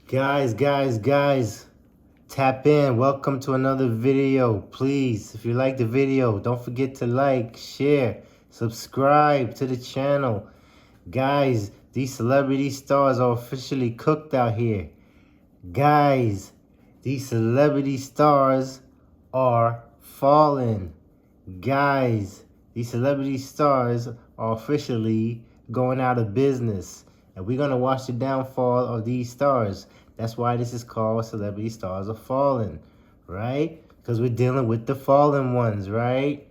Guys, tap in. Welcome to another video. Please, if you like the video, don't forget to like, share, subscribe to the channel. Guys, these celebrity stars are officially cooked out here. Guys, these celebrity stars are falling. Guys, these celebrity stars are officially going out of business. And we're going to watch the downfall of these stars. That's why this is called Celebrity Stars Are Falling, right? Because we're dealing with the fallen ones, right?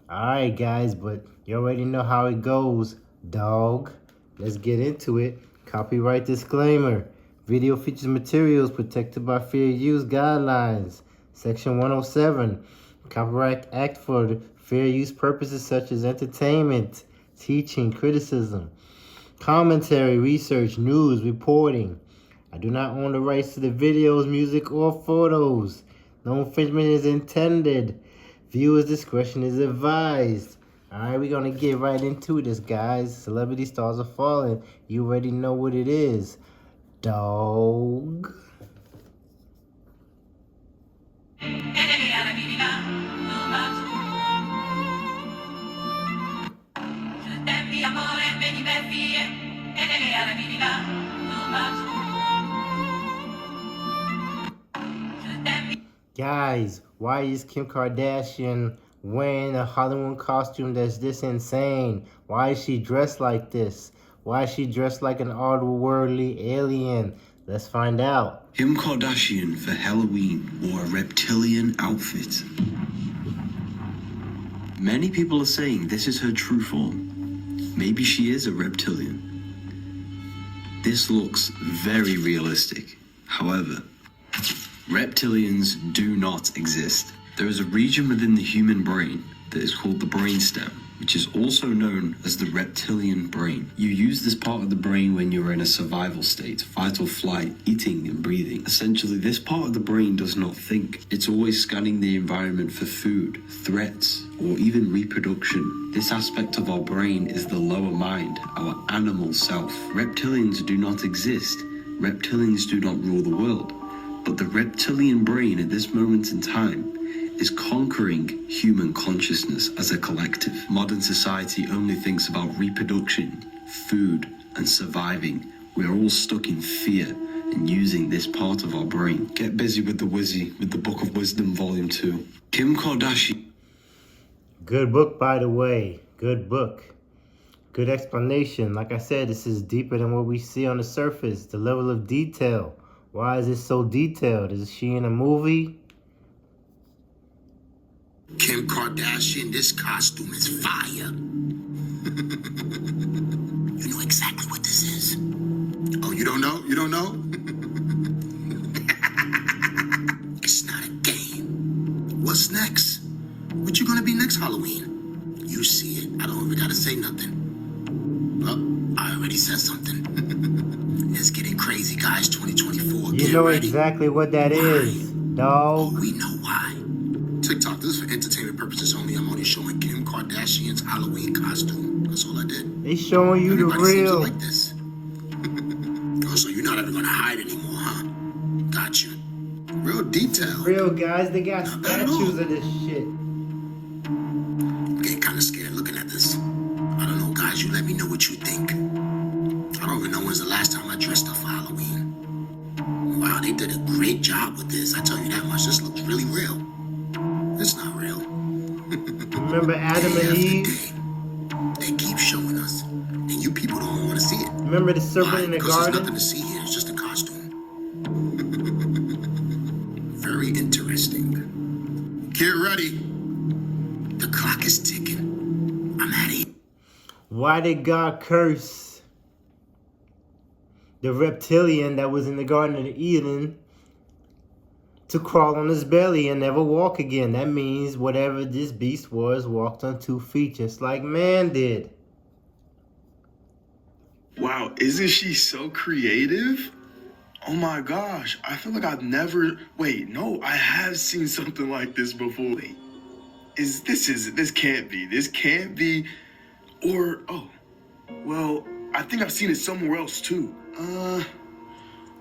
Alright, guys, but you already know how it goes, dog. Let's get into it. Copyright disclaimer. Video features materials protected by fair use guidelines. Section 107. Copyright Act for fair use purposes such as entertainment, teaching, criticism, commentary, research, news, reporting. I do not own the rights to the videos, music, or photos. No infringement is intended. Viewers' discretion is advised. Alright, we're going to get right into this, guys. Celebrity Stars Are Falling. You already know what it is. Dog. Guys, why is Kim Kardashian wearing a Halloween costume that's this insane? Why is she dressed like this? Why is she dressed like an otherworldly alien? Let's find out. Kim Kardashian for Halloween wore a reptilian outfit. Many people are saying this is her true form. Maybe she is a reptilian. This looks very realistic. However, reptilians do not exist. There is a region within the human brain that is called the brainstem, which is also known as the reptilian brain. You use this part of the brain when you're in a survival state, fight or flight, eating and breathing. Essentially, this part of the brain does not think. It's always scanning the environment for food, threats, or even reproduction. This aspect of our brain is the lower mind, our animal self. Reptilians do not exist. Reptilians do not rule the world. But the reptilian brain at this moment in time is conquering human consciousness as a collective. Modern society only thinks about reproduction, food, and surviving. We're all stuck in fear and using this part of our brain. Get busy with the Wizzy, with the Book of Wisdom, Volume 2. Kim Kardashian. Good book, by the way. Good book. Good explanation. Like I said, this is deeper than what we see on the surface. The level of detail. Why is it so detailed? Is she in a movie? Kim Kardashian, this costume is fire. You know exactly what this is. Oh, you don't know? You don't know? It's not a game. What's next? What you gonna be next Halloween? You see it. I don't even gotta say nothing. Oh, I already said something. It's getting crazy, guys. 2024. You know exactly what that is, dog. Oh, we know why. TikTok, this is for entertainment purposes only. I'm only showing Kim Kardashian's Halloween costume. That's all I did. They showing you Everybody the real. seems to like this. Oh, so you're not ever gonna hide anymore, huh? Got you. Real detail. Real, guys. They got Not bad at all. statues of this shit. I'm getting kind of scared looking at this. I don't know, guys. You let me know what you think. I don't even know when's the last time I dressed up for Halloween. Wow, they did a great job with this. I tell you that much. This looks really real. It's not real. Remember Adam Day and after Eve? day, they keep showing us, and you people don't want to see it. Remember the serpent Why? in the Because there's nothing garden? to see here. It's just a costume. Very interesting. Get ready. The clock is ticking. I'm at it. Why did God curse the reptilian that was in the Garden of Eden to crawl on his belly and never walk again? That means whatever this beast was walked on 2 feet, just like man did. Wow, isn't she so creative? Oh my gosh, I feel like I've never, wait, no, I have seen something like this before. Wait, this can't be, or, oh, well, I think I've seen it somewhere else too.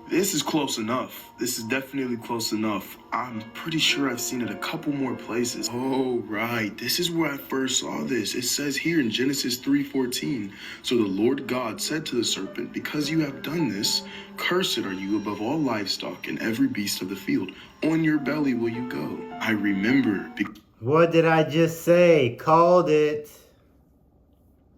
This is close enough. This is definitely close enough. I'm pretty sure I've seen it a couple more places. Oh, right. This is where I first saw this. It says here in Genesis 3:14, "So the Lord God said to the serpent, because you have done this, cursed are you above all livestock and every beast of the field. On your belly will you go." I remember What did I just say? Called it.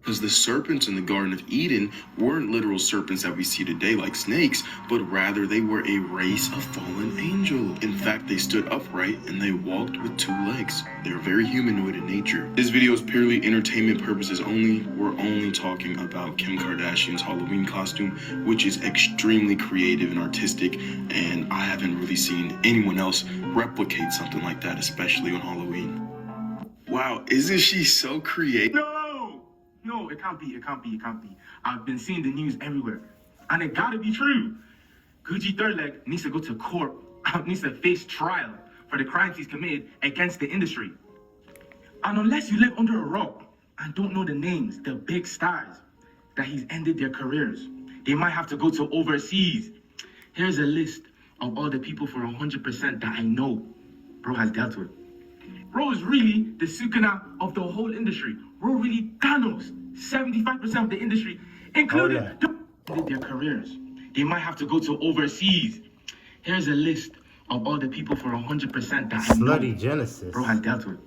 because the serpents in the Garden of Eden weren't literal serpents that we see today like snakes, but rather they were a race of fallen angels. In fact, they stood upright and they walked with two legs. They were very humanoid in nature. This video is purely entertainment purposes only. We're only talking about Kim Kardashian's Halloween costume, which is extremely creative and artistic, and I haven't really seen anyone else replicate something like that, especially on Halloween. Wow, isn't she so creative? No, it can't be. I've been seeing the news everywhere. And it gotta be true. Gucci Third Leg needs to go to court, needs to face trial for the crimes he's committed against the industry. And unless you live under a rock and don't know the names, the big stars that he's ended their careers, they might have to go to overseas. Here's a list of all the people for 100% that I know bro has dealt with. Bro is really the Sukuna of the whole industry. Bro really Thanos, 75% of the industry, including their careers. They might have to go to overseas. Here's a list of all the people for 100% that I know Slutty Genesis. bro has dealt with.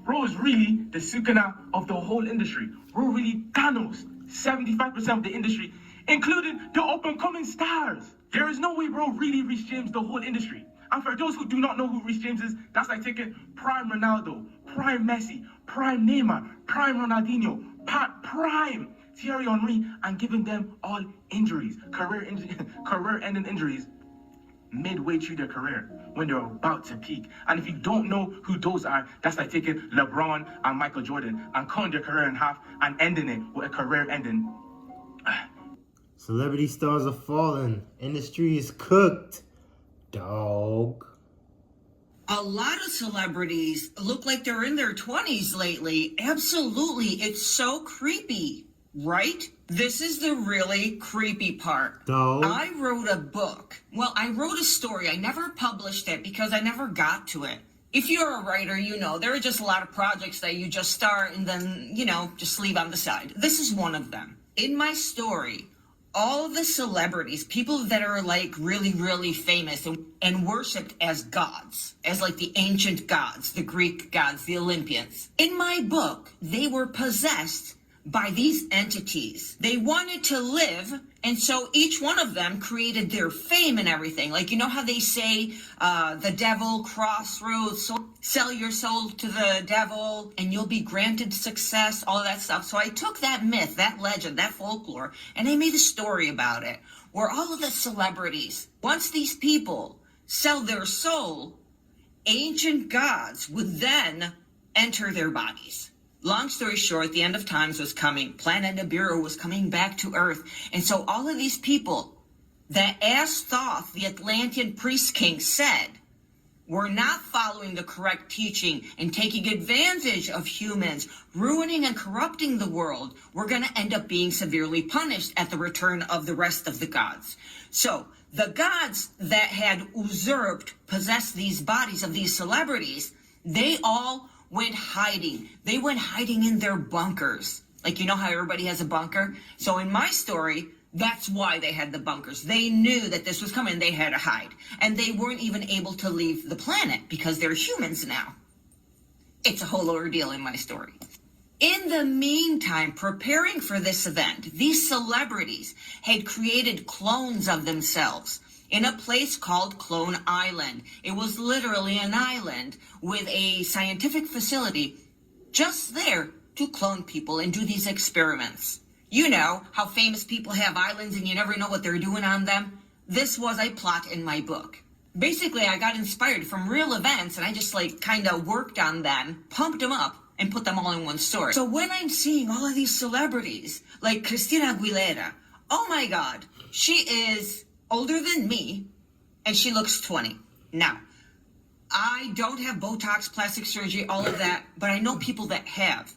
Bro is really the Sukuna of the whole industry. Bro really Thanos, 75% of the industry, including the up-and-coming stars. There is no way bro really Reece James the whole industry. And for those who do not know who Reece James is, that's like taking prime Ronaldo, prime Messi, prime Neymar, prime Ronaldinho, prime Thierry Henry, and giving them all injuries, career-ending injuries, midway through their career when they're about to peak. And if you don't know who those are, that's like taking LeBron and Michael Jordan and cutting their career in half and ending it with a career ending. Celebrity stars are falling. Industry is cooked. Dog. A lot of celebrities look like they're in their 20s lately. Absolutely. It's so creepy, right? This is the really creepy part. Dog. I wrote a book. Well, I wrote a story. I never published it because I never got to it. If you're a writer, you know, there are just a lot of projects that you just start and then, just leave on the side. This is one of them. In my story, all of the celebrities, people that are like really, really famous and worshipped as gods, as like the ancient gods, the Greek gods, the Olympians. In my book, they were possessed by these entities. They wanted to live, and so each one of them created their fame and everything. Like, you know how they say, the devil crossroads, so sell your soul to the devil and you'll be granted success, all of that stuff. So I took that myth, that legend, that folklore, and I made a story about it, where all of the celebrities, once these people sell their soul, ancient gods would then enter their bodies. Long story short, the end of times was coming. Planet Nibiru was coming back to Earth. And so all of these people that, as Thoth, the Atlantean priest king, said, were not following the correct teaching and taking advantage of humans, ruining and corrupting the world, were going to end up being severely punished at the return of the rest of the gods. So the gods that had usurped, possessed these bodies of these celebrities, they all went hiding. They went hiding in their bunkers. Like, you know how everybody has a bunker? So in my story, that's why they had the bunkers. They knew that this was coming. They had to hide. And they weren't even able to leave the planet because they're humans now. It's a whole ordeal in my story. In the meantime, preparing for this event, these celebrities had created clones of themselves in a place called Clone Island. It was literally an island with a scientific facility just there to clone people and do these experiments. You know how famous people have islands and you never know what they're doing on them? This was a plot in my book. Basically, I got inspired from real events and I just kind of worked on them, pumped them up, and put them all in one story. So when I'm seeing all of these celebrities, like Christina Aguilera, oh my God, she is older than me, and she looks 20. Now, I don't have Botox, plastic surgery, all of that, but I know people that have.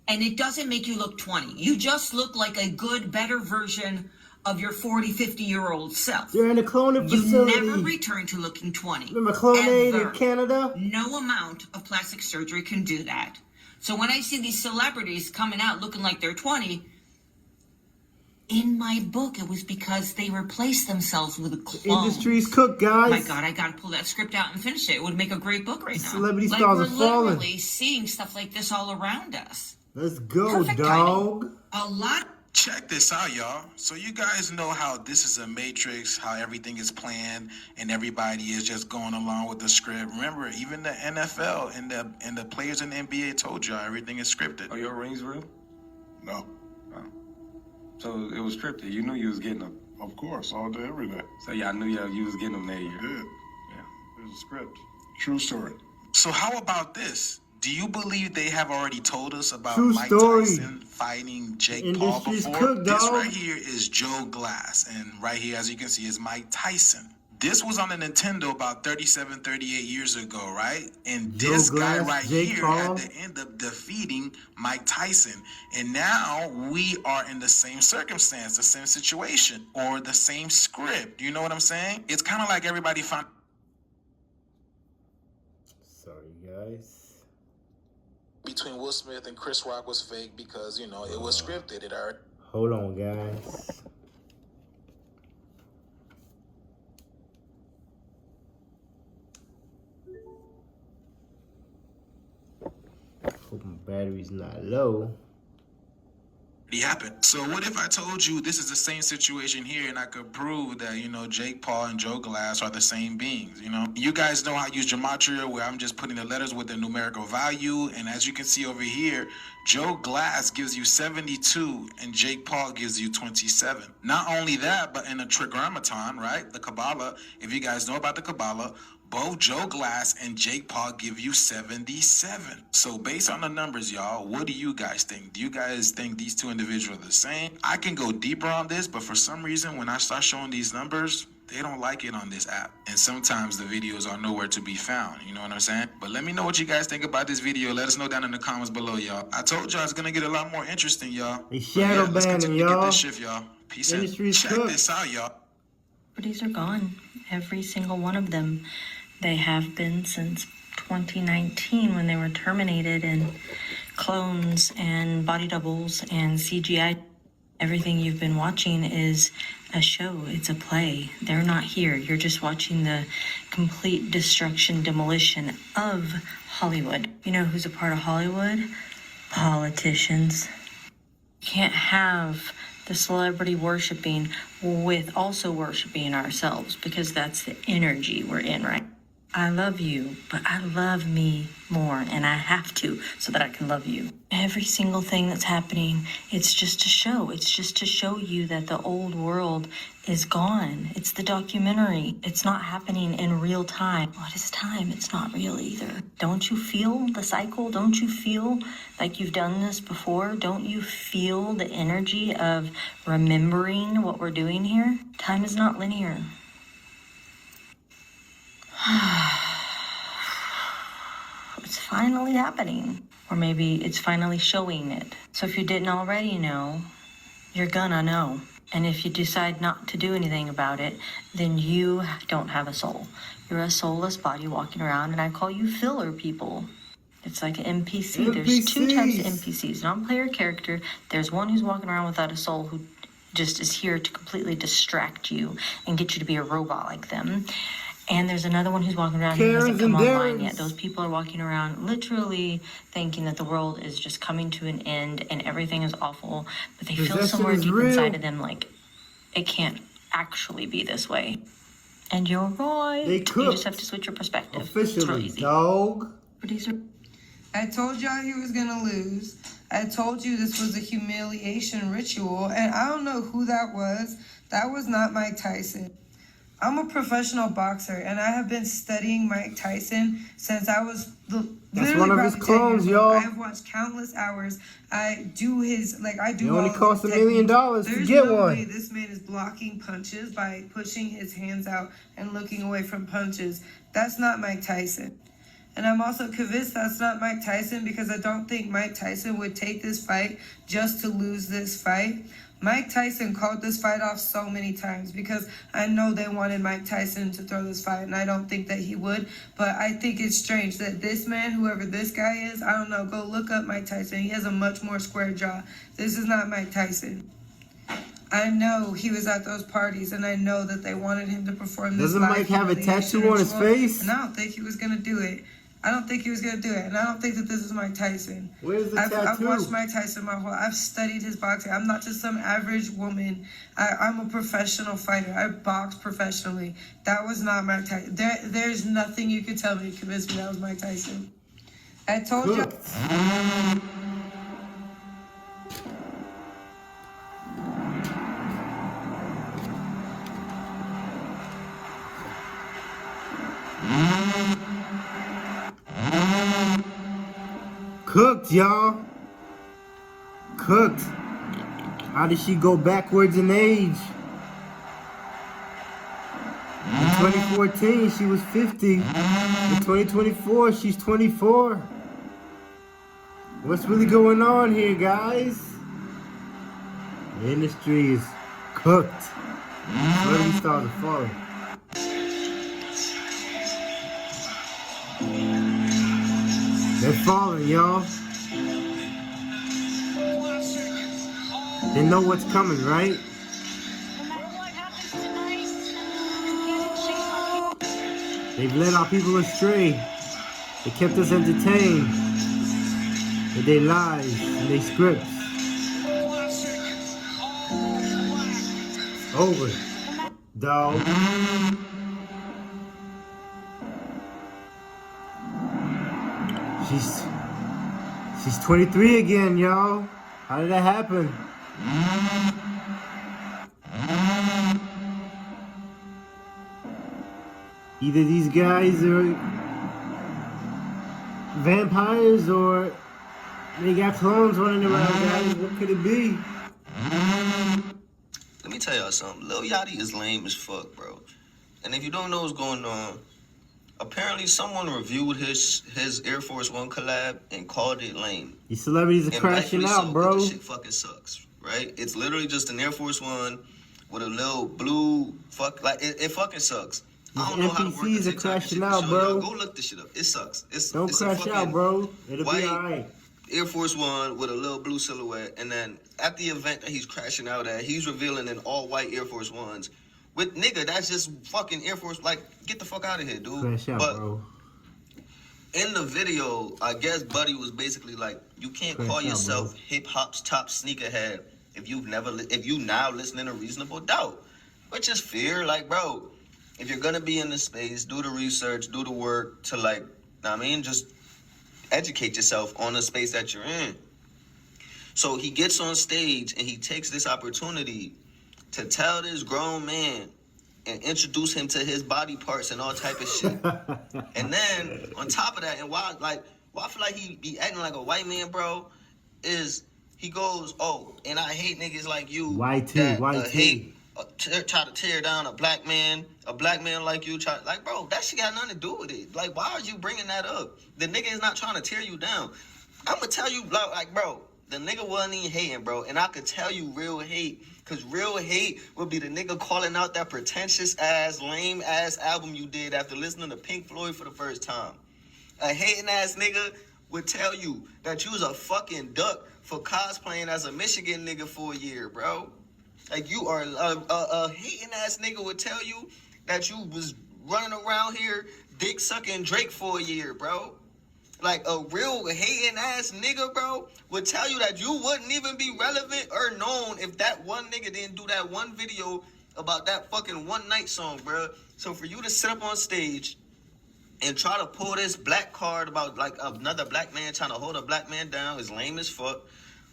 And it doesn't make you look 20. You just look like a good, better version of your 40, 50-year-old self. They're in a cloning You facility. never return to looking 20. Remember Clonade Ever. in Canada? No amount of plastic surgery can do that. So when I see these celebrities coming out looking like they're 20, in my book, it was because they replaced themselves with a clone. Industry's cooked, guys. My God, I gotta pull that script out and finish it. It would make a great book right now. Celebrity like, stars we're are falling. literally seeing stuff like this all around us. Let's go, Perfect dog. timing. A lot. Check this out, y'all. So you guys know how this is a matrix, how everything is planned and everybody is just going along with the script. Remember, even the NFL and the players in the NBA told y'all everything is scripted. Are your rings real? No, So it was scripted. You knew you was getting them. of course, all day, every day. So y'all knew you was getting them that year. Did. Yeah. There's a script. True story. So how about this? Do you believe they have already told us about True Mike story. Tyson fighting Jake Paul Industry's before? cooked, This dog. right here is Joe Glass, and right here, as you can see, is Mike Tyson. This was on the Nintendo about 37, 38 years ago, right? And Joe this guy Glass, right Jake here Paul. had to end up defeating Mike Tyson. And now we are in the same circumstance, the same situation, or the same script. You know what I'm saying? It's kind of like everybody found. Sorry, guys. Between Will Smith and Chris Rock was fake because, you know, it was scripted. It already. Hold on, guys. Hope my battery's not low. Happened. So what if I told you this is the same situation here and I could prove that, you know, Jake Paul and Joe Glass are the same beings, you know? You guys know how I use gematria where I'm just putting the letters with their numerical value. And as you can see over here, Joe Glass gives you 72 and Jake Paul gives you 27. Not only that, but in a trigonometron, right? The Kabbalah, if you guys know about the Kabbalah, both Joe Glass and Jake Paul give you 77. So based on the numbers, y'all, what do you guys think? Do you guys think these two individuals are the same? I can go deeper on this, but for some reason, when I start showing these numbers, they don't like it on this app. And sometimes the videos are nowhere to be found. You know what I'm saying? But let me know what you guys think about this video. Let us know down in the comments below, y'all. I told y'all it's going to get a lot more interesting, y'all. They shadow Let's banning, continue to get y'all. this shift, y'all. Peace out. Industry's Check cooked. this out, y'all. Properties are gone. Every single one of them. They have been since 2019 when they were terminated, and clones and body doubles and CGI. Everything you've been watching is a show. It's a play. They're not here. You're just watching the complete destruction, demolition of Hollywood. You know who's a part of Hollywood? Politicians. You can't have the celebrity worshiping with also worshiping ourselves, because that's the energy we're in, right? I love you, but I love me more, and I have to so that I can love you. Every single thing that's happening, it's just a show. It's just to show you that the old world is gone. It's the documentary. It's not happening in real time. What is time? It's not real either. Don't you feel the cycle? Don't you feel like you've done this before? Don't you feel the energy of remembering what we're doing here? Time is not linear. It's finally happening. Or maybe it's finally showing it. So if you didn't already know, you're gonna know. And if you decide not to do anything about it, then you don't have a soul. You're a soulless body walking around, and I call you filler people. It's like an NPC. There's two types of NPCs. Non-player character. There's one who's walking around without a soul, who just is here to completely distract you and get you to be a robot like them. And there's another one who's walking around who hasn't come online yet. Those people are walking around literally thinking that the world is just coming to an end and everything is awful, but they feel somewhere deep inside of them like it can't actually be this way. And you're right. They You just have to switch your perspective. It's real Officially, easy. dog. I told y'all he was gonna lose. I told you this was a humiliation ritual, and I don't know who that was. That was not Mike Tyson. I'm a professional boxer, and I have been studying Mike Tyson since I was That's one of his probably 10 clones, years old. y'all. I have watched countless hours. I do his, I do It all only of costs his $1 million techniques. to There's get no one. way this man is blocking punches by pushing his hands out and looking away from punches. That's not Mike Tyson. And I'm also convinced that's not Mike Tyson, because I don't think Mike Tyson would take this fight just to lose this fight. Mike Tyson called this fight off so many times because I know they wanted Mike Tyson to throw this fight, and I don't think that he would. But I think it's strange that this man, whoever this guy is, I don't know, go look up Mike Tyson. He has a much more square jaw. This is not Mike Tyson. I know he was at those parties, and I know that they wanted him to perform this. Doesn't Mike have a tattoo on his face? And I don't think he was going to do it. And I don't think that this is Mike Tyson. Where's the tattoo? I've watched Mike Tyson I've studied his boxing. I'm not just some average woman. I'm a professional fighter. I box professionally. That was not Mike Tyson. There's nothing you could tell me to convince me that was Mike Tyson. I told you. Cooked, y'all. Cooked. How did she go backwards in age? In 2014, she was 50. In 2024, she's 24. What's really going on here, guys? The industry is cooked. Celebrity stars are falling. They're falling, y'all. They know what's coming, right? They've led our people astray. They kept us entertained with their lies and their scripts. It's over, dog. She's 23 again, y'all. How did that happen? Either these guys are vampires or they got clones running around, guys. What could it be? Let me tell y'all something. Lil Yachty is lame as fuck, bro. And if you don't know what's going on, apparently someone reviewed his Air Force One collab and called it lame. These celebrities are crashing out, bro. This shit fucking sucks, right? It's literally just an Air Force One with a little blue it fucking sucks. I don't know how to work NPCs are crashing out, bro. Go look this shit up. It sucks. Don't crash out, bro. It'll be alright. Air Force One with a little blue silhouette, and then at the event that he's crashing out at, he's revealing an all-white Air Force Ones. With nigga, that's just fucking Air Force. Like, get the fuck out of here, dude. Crash out, bro. In the video, I guess Buddy was basically like, you can't call yourself hip hop's top sneakerhead if you now listening to Reasonable Doubt, which is fear. Like, bro, if you're gonna be in the space, do the research, do the work to just educate yourself on the space that you're in. So he gets on stage and he takes this opportunity to tell this grown man and introduce him to his body parts and all type of shit. And then on top of that, and why I feel like he be acting like a white man, bro, is he goes, oh, and I hate niggas like you YT. Try to tear down a black man like you. Bro, that shit got nothing to do with it. Like, why are you bringing that up? The nigga is not trying to tear you down. I'm gonna tell you, like, bro, the nigga wasn't even hating, bro. And I could tell you real hate. Because real hate would be the nigga calling out that pretentious-ass, lame-ass album you did after listening to Pink Floyd for the first time. A hating-ass nigga would tell you that you was a fucking duck for cosplaying as a Michigan nigga for a year, bro. Like, you are a hating-ass nigga would tell you that you was running around here dick-sucking Drake for a year, bro. Like, a real hating-ass nigga, bro, would tell you that you wouldn't even be relevant or known if that one nigga didn't do that one video about that fucking One Night song, bro. So for you to sit up on stage and try to pull this black card about, like, another black man trying to hold a black man down is lame as fuck.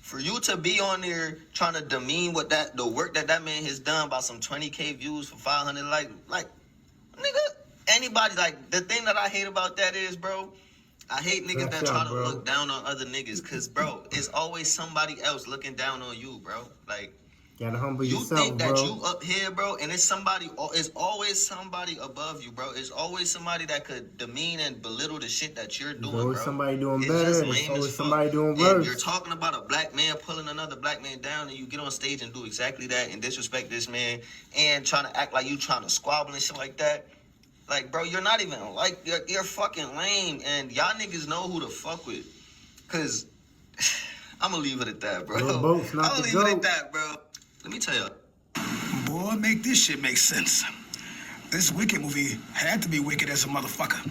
For you to be on there trying to demean the work that man has done about some 20K views for 500 like, nigga, anybody, like, the thing that I hate about that is, bro, I hate niggas that try to look down on other niggas, because, bro, it's always somebody else looking down on you, bro. Like, Gotta humble You yourself, think that bro. you up here, bro, and it's always somebody above you, bro. It's always somebody that could demean and belittle the shit that you're doing, There's always bro. somebody doing It's better, just and there's lame always as somebody fuck. doing And worse. you're talking about a black man pulling another black man down, and you get on stage and do exactly that and disrespect this man and trying to act like you trying to squabble and shit like that. Like, bro, you're not even like you're fucking lame, and y'all niggas know who to fuck with. Cause I'm gonna leave it at that, bro. Little boats, not I'm the gonna leave it goat. at that, bro. Let me tell you. Boy, make this shit make sense. This Wicked movie had to be wicked as a motherfucker.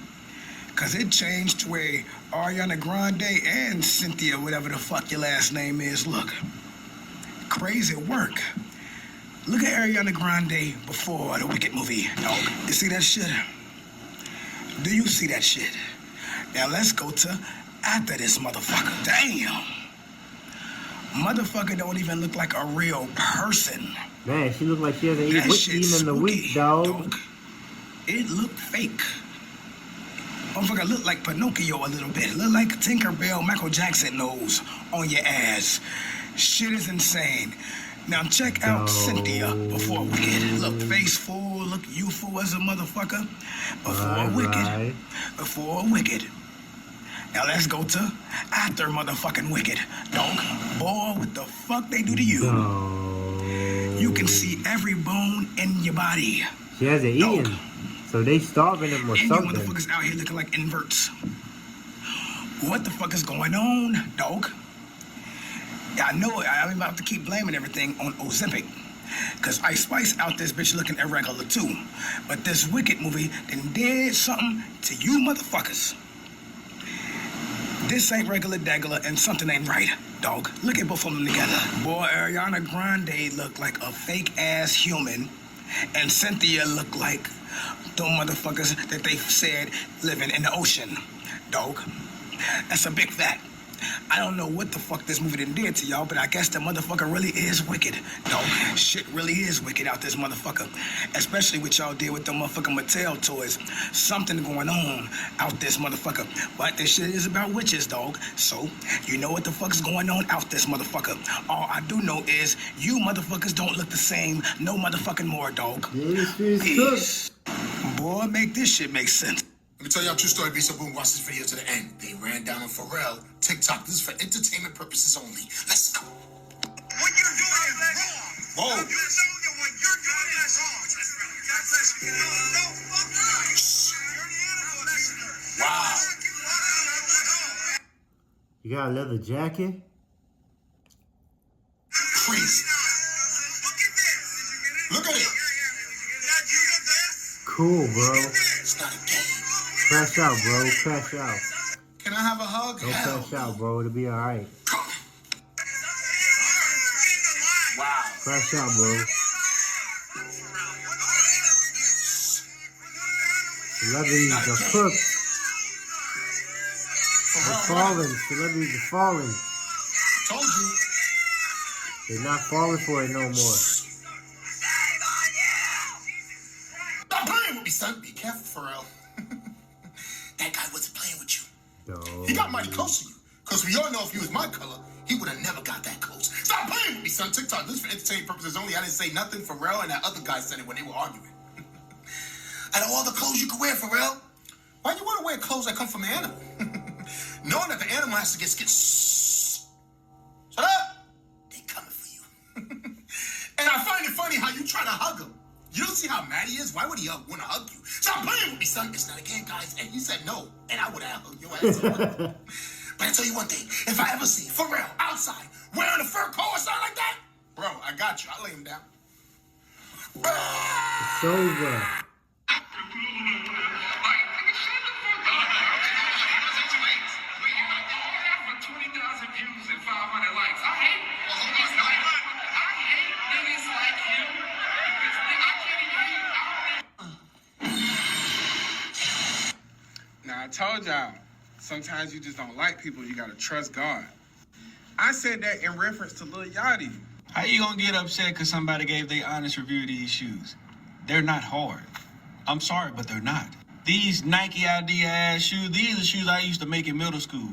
Cause it changed the way Ariana Grande and Cynthia, whatever the fuck your last name is, look. Crazy work. Look at Ariana Grande before the Wicked movie, dog. You see that shit? Do you see that shit? Now let's go to after this motherfucker. Damn. Motherfucker don't even look like a real person. Man, she look like she hasn't That eaten shit's in a week, spooky, dog. It looked fake. Motherfucker look like Pinocchio a little bit. Look like Tinkerbell Michael Jackson nose on your ass. Shit is insane. Now check out Cynthia before Wicked. Look faceful, look youthful as a motherfucker. Before Wicked. Before Wicked. Now let's go to after motherfucking Wicked. Dog, boy, what the fuck they do to you? You can see every bone in your body. She hasn't eaten, so they starving him or And something. you motherfuckers out here looking like inverts. What the fuck is going on, dog? Yeah, I know it. I'm about to keep blaming everything on Ozempic. Cause Ice Spice out this bitch looking irregular too. But this Wicked movie done did something to you motherfuckers. This ain't regular degular and something ain't right, dog. Look at both of them together. Boy, Ariana Grande looked like a fake ass human, and Cynthia looked like the motherfuckers that they said living in the ocean, dog. That's a big fact. I don't know what the fuck this movie done did to y'all, but I guess the motherfucker really is wicked. Dog, shit really is wicked out this motherfucker. Especially what y'all did with the motherfucking Mattel toys. Something going on out this motherfucker. But this shit is about witches, dog. So, you know what the fuck's going on out this motherfucker. All I do know is you motherfuckers don't look the same no motherfucking more, dog. Peace. Boy, make this shit make sense. Let me tell y'all a true story. Be so boom, watch this video to the end. They ran down on Pharrell, TikTok. This is for entertainment purposes only. Let's go. What you're doing is wrong. Whoa. You know that what you're doing is wrong. God bless you. No, fuck you. You're the animal messenger. Wow. You got a leather jacket? Crazy. Look at it. Cool, bro. It's not a game. Crash out, bro. Crash out. Can I have a hug? Don't Hell crash out, bro. It'll be alright. Wow. Crash out, bro. Celebrities are cooked. They're falling. Celebrities are falling. Told you. They're not falling for it no more. Stop playing with me, son. Be careful, Pharrell. That guy wasn't playing with you. No. He got mighty close to you. Because we all know if he was my color, he would have never got that close. Stop playing with me, son. TikTok, this is for entertainment purposes only. I didn't say nothing. Pharrell and that other guy said it when they were arguing. Out of all the clothes you could wear, Pharrell, why you want to wear clothes that come from an animal? Knowing that the animal has to get skin. Shut up! They coming for you. And I find it funny how you try to hug him. You don't see how mad he is? Why would he want to hug you? Stop playing with me, son. It's not a game, guys. And you said no, and I would have hugged your ass. But I tell you one thing. If I ever see Pharrell outside wearing a fur coat or something like that, bro, I got you. I'll lay him down. It's over. Now, I told y'all, sometimes you just don't like people, you gotta trust God. I said that in reference to Lil Yachty. How you gonna get upset because somebody gave their honest review of these shoes? They're not hard. I'm sorry, but they're not. These Nike ID ass shoes, these are shoes I used to make in middle school.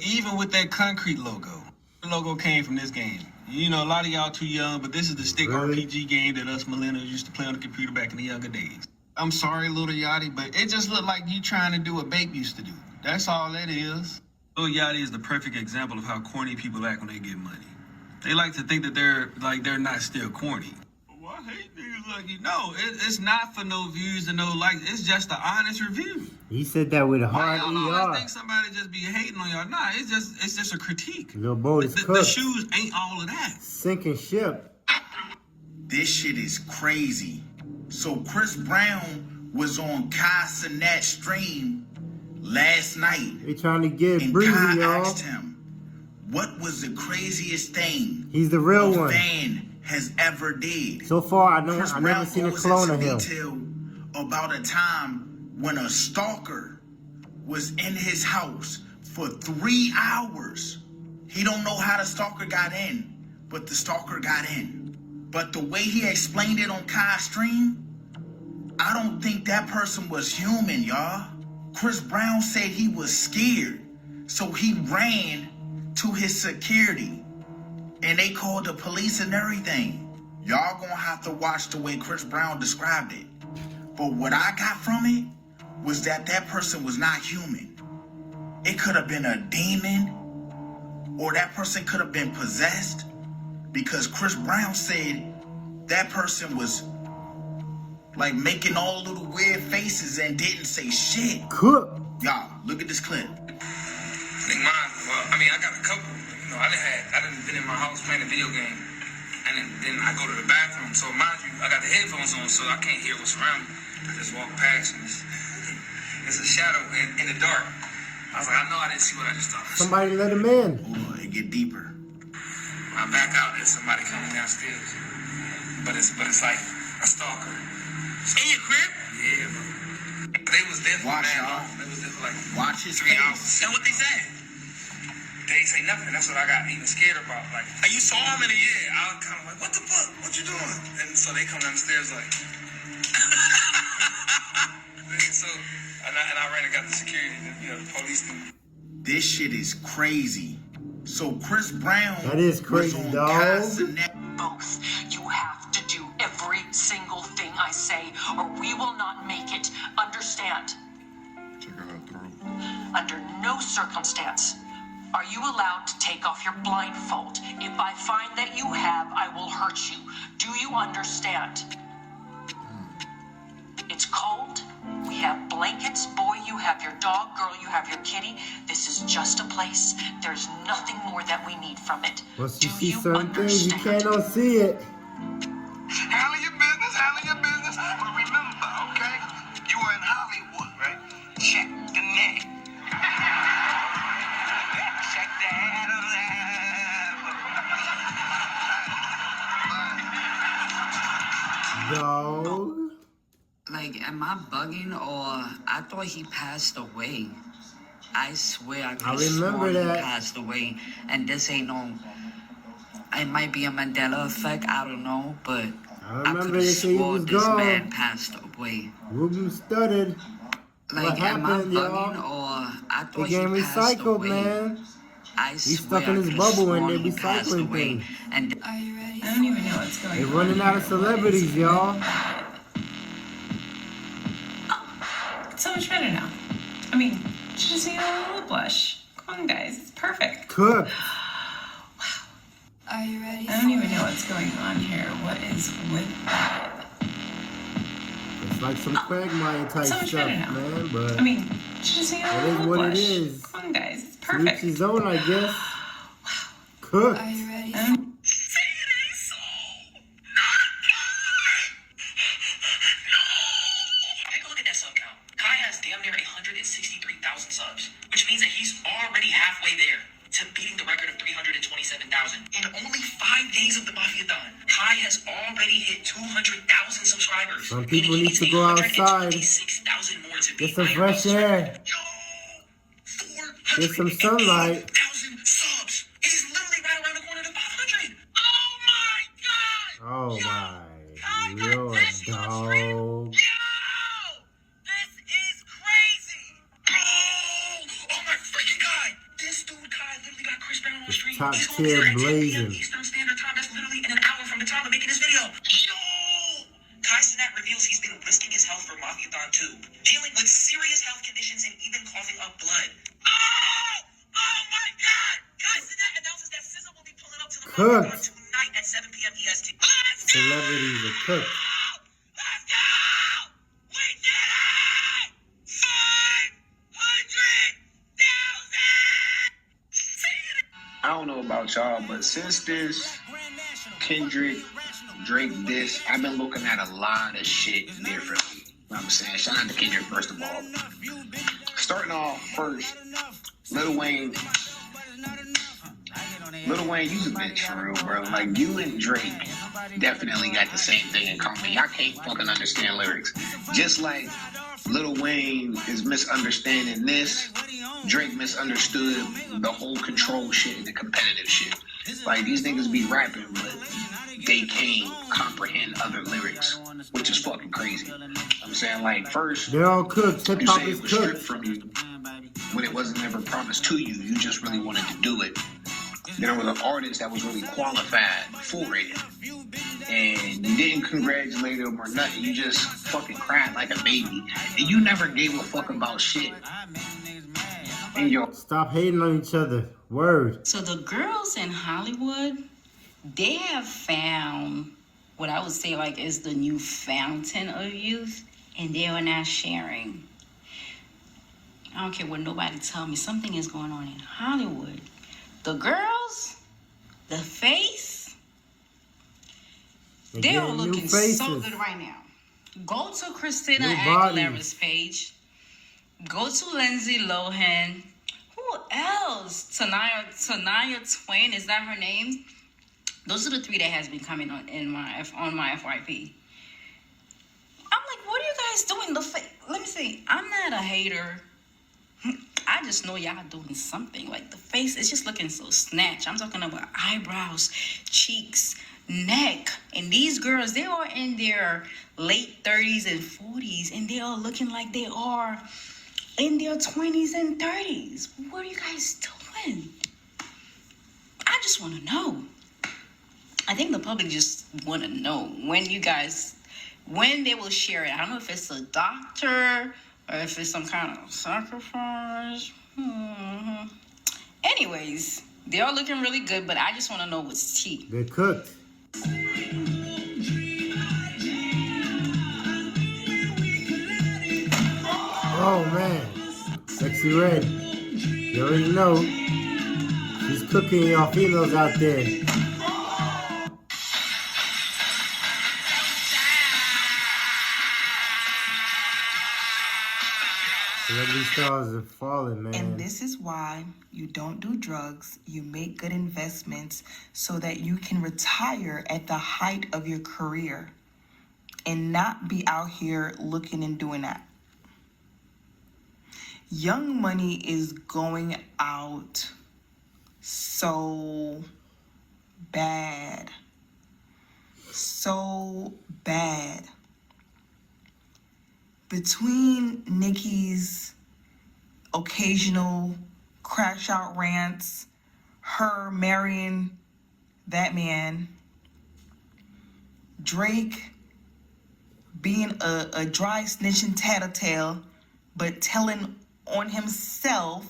Even with that concrete logo. The logo came from this game. You know, a lot of y'all too young, but this is the stick Really? RPG game that us millennials used to play on the computer back in the younger days. I'm sorry, Little Yachty, but it just looked like you trying to do what Bape used to do. That's all that is. Little Yachty is the perfect example of how corny people act when they get money. They like to think that they're not still corny. Well, I hate niggas like you. No, it's not for no views and no likes. It's just an honest review. He said that with a Why hard y'all always ER. think somebody just be hating on y'all? Nah, it's just a critique. Lil Bo is The cooked. shoes ain't all of that. Sinking ship. This shit is crazy. So Chris Brown was on Kai Cenat's stream last night. They trying to get And breezy, Kai y'all. asked him, what was the craziest thing He's the real a one. fan has ever did? So far, I Chris never Brown seen a goes clone of into him. detail about a time when a stalker was in his house for 3 hours. He don't know how the stalker got in, but the stalker got in. But the way he explained it on Kai's stream, I don't think that person was human, y'all. Chris Brown said he was scared, so he ran to his security, and they called the police and everything. Y'all gonna have to watch the way Chris Brown described it. But what I got from it was that person was not human. It could have been a demon, or that person could have been possessed, because Chris Brown said that person was like making all little weird faces and didn't say shit. Cook. Y'all, look at this clip. I think mine, well, I mean, I got a couple. You know, I done been in my house playing a video game, and then I go to the bathroom. So mind you, I got the headphones on, so I can't hear what's around me. I just walk past, and it's a shadow in the dark. I was like, I know I didn't see what I just thought. Somebody let him in. Hold on, it get deeper. When I back out, there's somebody coming downstairs, but it's like a stalker. In your crib? Yeah, bro. They was there for Watch, mad y'all. long. They was there for like Watch his 3 face. hours. And what they said? They ain't say nothing. That's what I got even scared about. Like, and you saw him in the year. I was kind of like, what the fuck? What you doing? And so they come down the stairs like, so, and I ran and got the security, the police thing. This shit is crazy. So Chris Brown That is crazy, was on dog. Kai Cenat. Both. You have to do every single thing I say, or we will not make it. Understand? Check out her throat. Under no circumstance are you allowed to take off your blindfold. If I find that you have, I will hurt you. Do you understand? It's cold. We have blankets. Boy, you have your dog. Girl, you have your kitty. This is just a place. There's nothing more that we need from it. Once you Do see you certain things, you understand? cannot see it. Handle your business. But remember, okay? You are in Hollywood, right? Check the net. Check the head of that. Dog. Like, am I bugging, or I thought he passed away? I swear I could remember he that. passed away, and this ain't no. It might be a Mandela effect, I don't know, but I I remember could they have said he swore was this gone. man passed away. Ruben stuttered. Like, What am I happened, bugging, y'all? or I They thought he getting passed recycled, away? man. I He's swear stuck in I his could've bubble and sworn they he passed recycling away. things. And Are you ready? I don't even know what's going They're on. running out of celebrities, y'all. It's so much better now. I mean, just need a little lip blush. Come on, guys. It's perfect. Cook. Are you ready? I don't even know what's going on here. What is with that? It's like some Quagmire type So much stuff, better now. man. But I mean, just need a it little is lip what it blush. is. Come on, guys. It's To each perfect. his own, I guess. Cook. Are you ready? Take a look at that sub count. Kai has damn near 163,000 subs, which means that he's already halfway there to beating the record of 327,000. In only 5 days of the Mafia-thon, Kai has already hit 200,000 subscribers. Some people need to go outside. 126,000 more to Get beat some Iron fresh Man's air. Get some sunlight. 1,000 subs. He's literally right around the corner to 500. Oh my god! Oh my. You're a dog. This is crazy! Oh my freaking god! This dude Kai literally got Chris Brown on the street. Top He's gonna be tier there at 10 p.m. blazing. Eastern Standard Time. reveals he's been risking his health for Mafiathon 2, dealing with serious health conditions and even coughing up blood. Oh my God! Guys, Sinet announces that SZA will be pulling up to the Mafiathon Cooked. tonight at 7 p.m. EST. Celebrities are cooked. I don't know about y'all, but since this Kendrick, Drake diss, I've been looking at a lot of shit differently. You know what I'm saying? Shout out to Kendrick, first of all. Starting off first, Lil Wayne, you's a bitch for real, bro. Like, you and Drake definitely got the same thing in common. Y'all can't fucking understand lyrics. Just like Lil Wayne is misunderstanding this, Drake misunderstood the whole control shit and the competitive shit. Like, these niggas be rapping, but they can't comprehend other lyrics, which is fucking crazy. I'm saying, like, first, they're all cooked. Hip you hop say is it was cooked. stripped from you when it wasn't ever promised to you. You just really wanted to do it. There was an artist that was really qualified for it, and you didn't congratulate him or nothing. You just fucking cried like a baby, and you never gave a fuck about shit. And Stop hating on each other. Word. So the girls in Hollywood, they have found what I would say like is the new fountain of youth, and they are not sharing. I don't care what nobody tell me. Something is going on in Hollywood. The girls, the face, they are looking so good right now. Go to Christina Aguilera's page. Go to Lindsay Lohan. Who else? Tanaya Twain, is that her name? Those are the three that has been coming on my FYP. I'm like, what are you guys doing? Let me see. I'm not a hater. I just know y'all doing something. Like, the face is just looking so snatched. I'm talking about eyebrows, cheeks, neck. And these girls, they are in their late 30s and 40s, and they are looking like they are in their 20s and 30s. What are you guys doing? I just want to know. I think the public just want to know when they will share it. I don't know if it's a doctor or if it's some kind of sacrifice. Anyways, they are looking really good, but I just want to know what's tea. They're cooked. Oh man, Sexy Red. You already know. She's cooking y'all females out there. Celebrity stars are falling, man. And this is why you don't do drugs. You make good investments so that you can retire at the height of your career and not be out here looking and doing that. Young Money is going out so bad. So bad. Between Nicki's occasional crash out rants, her marrying that man, Drake being a dry snitching tattletale, but telling on himself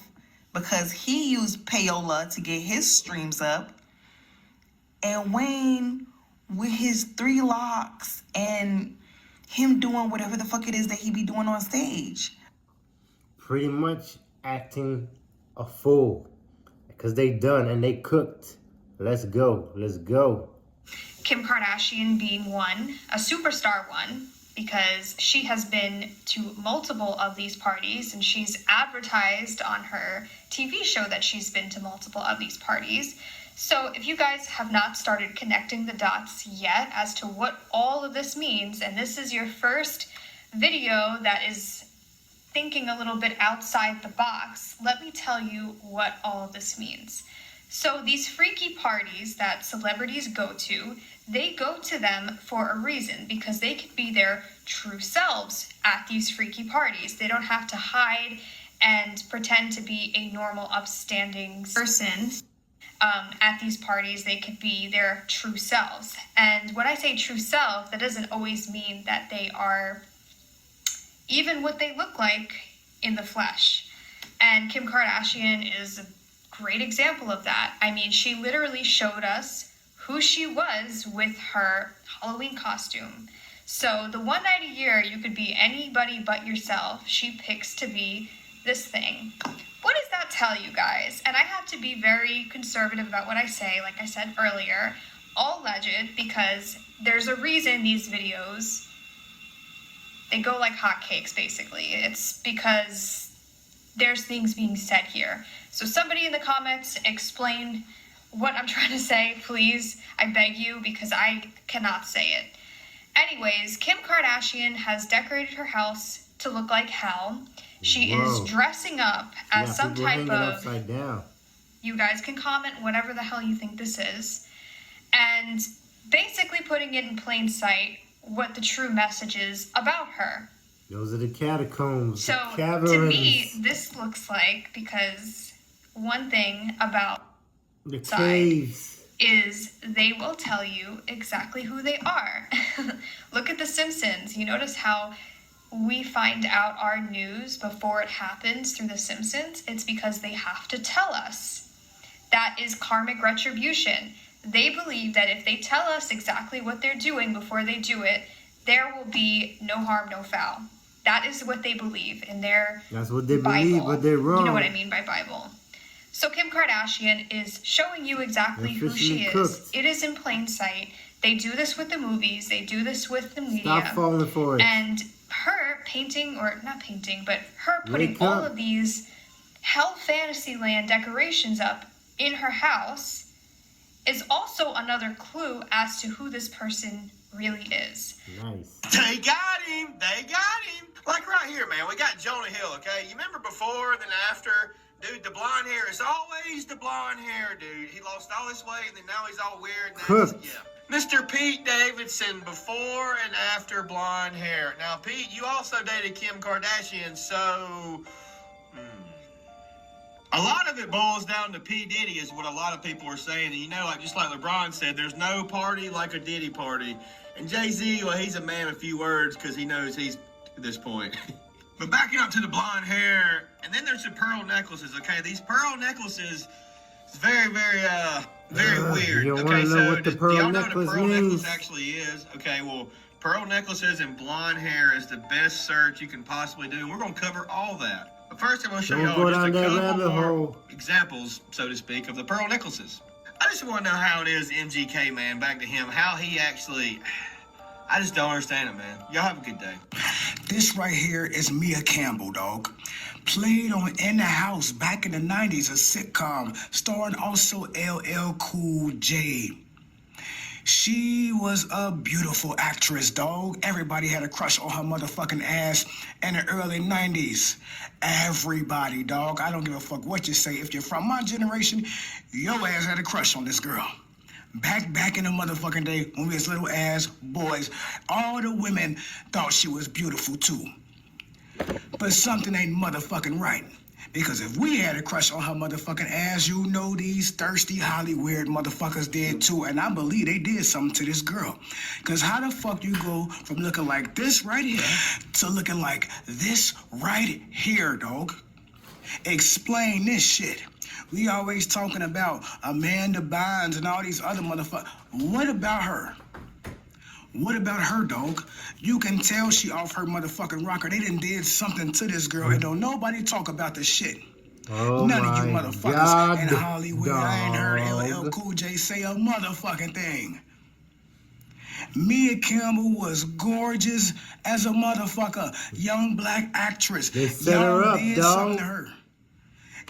because he used payola to get his streams up, and Wayne with his 3 locks and him doing whatever the fuck it is that he be doing on stage. Pretty much acting a fool. Because they done and they cooked. Let's go. Let's go. Kim Kardashian being one, a superstar one, because she has been to multiple of these parties and she's advertised on her TV show that she's been to multiple of these parties. So if you guys have not started connecting the dots yet as to what all of this means, and this is your first video that is thinking a little bit outside the box, let me tell you what all of this means. So these freaky parties that celebrities go to, they go to them for a reason, because they can be their true selves at these freaky parties. They don't have to hide and pretend to be a normal, upstanding person. at these parties, they could be their true selves. And when I say true self, that doesn't always mean that they are even what they look like in the flesh. And Kim Kardashian is a great example of that. I mean, she literally showed us who she was with her Halloween costume. So the one night a year you could be anybody but yourself, she picks to be this thing. What does that tell you guys? And I have to be very conservative about what I say, like I said earlier, all alleged, because there's a reason these videos, they go like hotcakes, basically. It's because there's things being said here. So somebody in the comments explain what I'm trying to say, please. I beg you, because I cannot say it. Anyways, Kim Kardashian has decorated her house to look like hell. She is dressing up as some type of... upside down. You guys can comment whatever the hell you think this is. And basically putting it in plain sight what the true message is about her. Those are the catacombs. So, to me, this looks like, because one thing about the caves is they will tell you exactly who they are. Look at The Simpsons. You notice how we find out our news before it happens through The Simpsons? It's because they have to tell us. That is karmic retribution. They believe that if they tell us exactly what they're doing before they do it, there will be no harm, no foul. That is what they believe in their That's what they Bible. believe, but they're wrong. You know what I mean by Bible. So Kim Kardashian is showing you exactly who she is. It is in plain sight. They do this with the movies. They do this with the media. Stop falling for it. And her painting, or not painting, but her putting all of these hell Fantasyland decorations up in her house is also another clue as to who this person really is. Nice. They got him. They got him. Like right here, man. We got Jonah Hill, okay? You remember before and then after? Dude, the blonde hair is always the blonde hair, dude. He lost all his weight, and then now he's all weird. And yeah. Mr. Pete Davidson, before and after blonde hair. Now, Pete, you also dated Kim Kardashian, so... A lot of it boils down to P. Diddy, is what a lot of people are saying. And you know, like just like LeBron said, there's no party like a Diddy party. And Jay-Z, well, he's a man of few words because he knows he's at this point. But backing up to the blonde hair, and then there's the pearl necklaces, okay? These pearl necklaces, it's very, very weird. You don't okay, want to know what the pearl necklace means. Actually is. Okay, well, pearl necklaces and blonde hair is the best search you can possibly do. And we're going to cover all that. But first, I'm going to show y'all just a couple more examples, so to speak, of the pearl necklaces. I just want to know how it is MGK, man, back to him, how he actually... I just don't understand it, man. Y'all have a good day. This right here is Mia Campbell, dog. Played on In the House back in the 90s, a sitcom, starring also LL Cool J. She was a beautiful actress, dog. Everybody had a crush on her motherfucking ass in the early 90s. Everybody, dog. I don't give a fuck what you say. If you're from my generation, your ass had a crush on this girl. Back in the motherfucking day when we was little ass boys, all the women thought she was beautiful too. But something ain't motherfucking right. Because if we had a crush on her motherfucking ass, you know these thirsty Hollywood motherfuckers did too. And I believe they did something to this girl. Because how the fuck you go from looking like this right here to looking like this right here, dog? Explain this shit. We always talking about Amanda Bynes and all these other motherfuckers. What about her? What about her, dog? You can tell she off her motherfucking rocker. They done did something to this girl and don't nobody talk about the shit. Oh None of you motherfuckers in Hollywood. dog. I ain't heard LL Cool J say a motherfucking thing. Mia Campbell was gorgeous as a motherfucker. Young black actress. They set her up, did dog. something to her.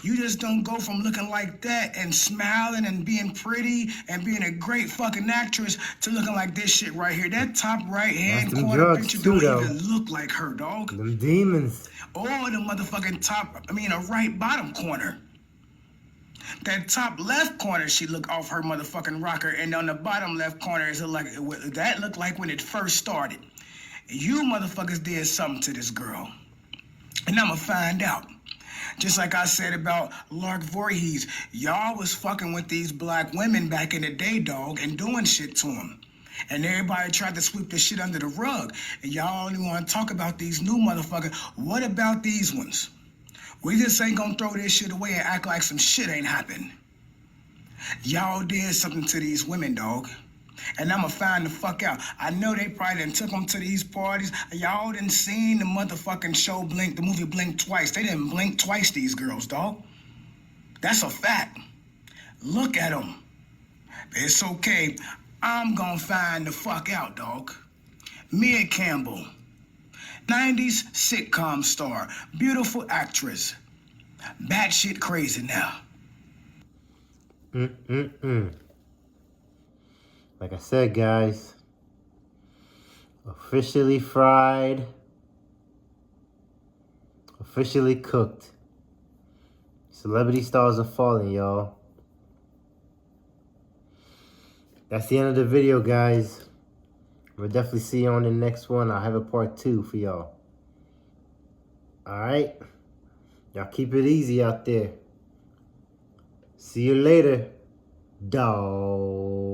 You just don't go from looking like that and smiling and being pretty and being a great fucking actress to looking like this shit right here. That top right hand corner picture don't even look like her, dog. Them demons. Or the motherfucking a right bottom corner. That top left corner, she look off her motherfucking rocker, and on the bottom left corner, it that looked like when it first started. You motherfuckers did something to this girl. And I'ma find out. Just like I said about Lark Voorhees, y'all was fucking with these black women back in the day, dog, and doing shit to them. And everybody tried to sweep this shit under the rug. And y'all only want to talk about these new motherfuckers. What about these ones? We just ain't gonna throw this shit away and act like some shit ain't happened. Y'all did something to these women, dog. And I'ma find the fuck out. I know they probably done took them to these parties. Y'all done seen the motherfucking show Blink, the movie Blink twice. They didn't blink twice, these girls, dog. That's a fact. Look at them. It's okay. I'm gonna find the fuck out, dog. Mia Campbell, 90s sitcom star, beautiful actress. Batshit crazy now. Like I said, guys, officially fried, officially cooked. Celebrity stars are falling, y'all. That's the end of the video, guys. We'll definitely see you on the next one. I'll have a part 2 for y'all. Alright? Y'all keep it easy out there. See you later, dog.